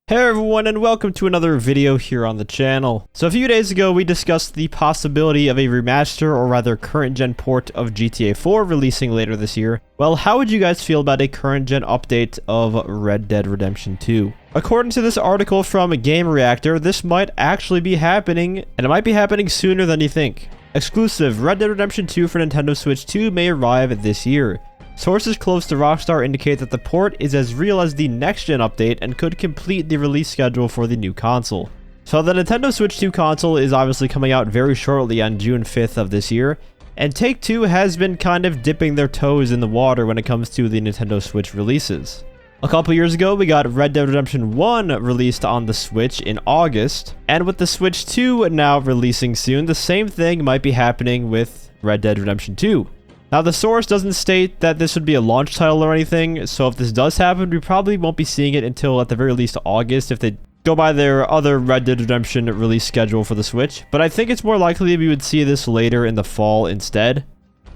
Hey everyone, and welcome to another video here on the channel. So a few days ago we discussed the possibility of a remaster, or rather current gen port of GTA 4 releasing later this year. Well, how would you guys feel about a current gen update of Red Dead Redemption 2? According to this article from Gamereactor, this might actually be happening, and it might be happening sooner than you think. Exclusive, Red Dead Redemption 2 for Nintendo Switch 2 may arrive this year. Sources close to Rockstar indicate that the port is as real as the next-gen update and could complete the release schedule for the new console. So the Nintendo Switch 2 console is obviously coming out very shortly on June 5th of this year, and Take-Two has been kind of dipping their toes in the water when it comes to the Nintendo Switch releases. A couple years ago, we got Red Dead Redemption 1 released on the Switch in August, and with the Switch 2 now releasing soon, the same thing might be happening with Red Dead Redemption 2. Now, the source doesn't state that this would be a launch title or anything, so if this does happen, we probably won't be seeing it until at the very least August if they go by their other Red Dead Redemption release schedule for the Switch, but I think it's more likely we would see this later in the fall instead.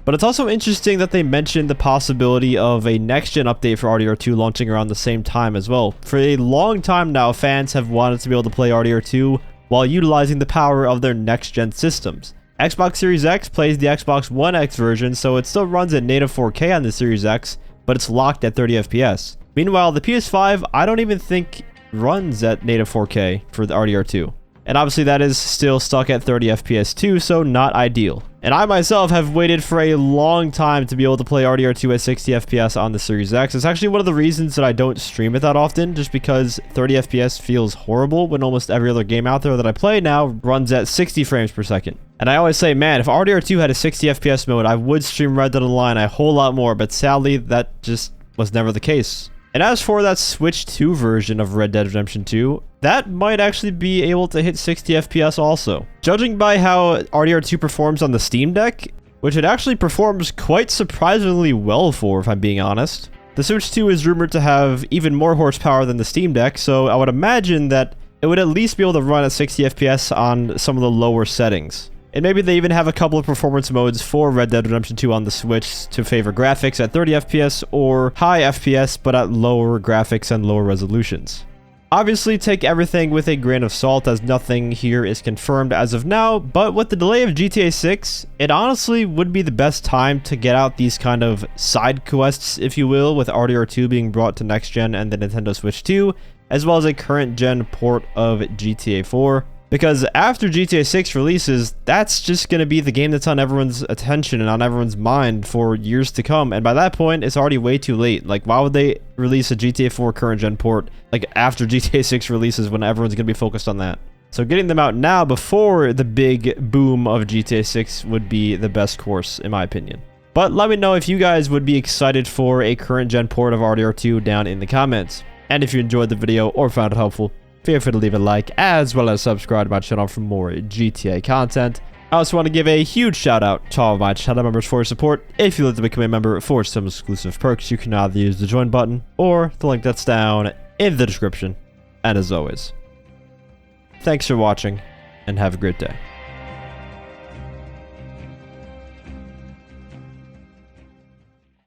But it's also interesting that they mentioned the possibility of a next-gen update for RDR2 launching around the same time as well. For a long time now, fans have wanted to be able to play RDR2 while utilizing the power of their next-gen systems. Xbox Series X plays the Xbox One X version, so it still runs at native 4K on the Series X, but it's locked at 30 FPS. Meanwhile, the PS5, I don't even think runs at native 4K for the RDR2. And obviously that is still stuck at 30 FPS too, so not ideal. And I myself have waited for a long time to be able to play RDR2 at 60 FPS on the Series X. It's actually one of the reasons that I don't stream it that often, just because 30 FPS feels horrible when almost every other game out there that I play now runs at 60 frames per second. And I always say, man, if RDR2 had a 60 FPS mode, I would stream Red Dead Online a whole lot more, but sadly, that just was never the case. And as for that Switch 2 version of Red Dead Redemption 2, that might actually be able to hit 60 FPS also. Judging by how RDR2 performs on the Steam Deck, which it actually performs quite surprisingly well for, if I'm being honest. The Switch 2 is rumored to have even more horsepower than the Steam Deck, so I would imagine that it would at least be able to run at 60 FPS on some of the lower settings. And maybe they even have a couple of performance modes for Red Dead Redemption 2 on the Switch to favor graphics at 30 FPS or high FPS but at lower graphics and lower resolutions. Obviously, take everything with a grain of salt as nothing here is confirmed as of now, but with the delay of GTA 6, it honestly would be the best time to get out these kind of side quests, if you will, with RDR2 being brought to next gen and the Nintendo Switch 2, as well as a current gen port of GTA 4. Because after GTA 6 releases, that's just going to be the game that's on everyone's attention and on everyone's mind for years to come. And by that point, it's already way too late. Like, why would they release a GTA 4 current gen port, like, after GTA 6 releases when everyone's going to be focused on that? So getting them out now before the big boom of GTA 6 would be the best course, in my opinion. But let me know if you guys would be excited for a current gen port of RDR2 down in the comments. And if you enjoyed the video or found it helpful, feel free to leave a like, as well as subscribe to my channel for more GTA content. I also want to give a huge shout out to all of my channel members for your support. If you'd like to become a member for some exclusive perks, you can either use the join button or the link that's down in the description. And as always, thanks for watching and have a great day.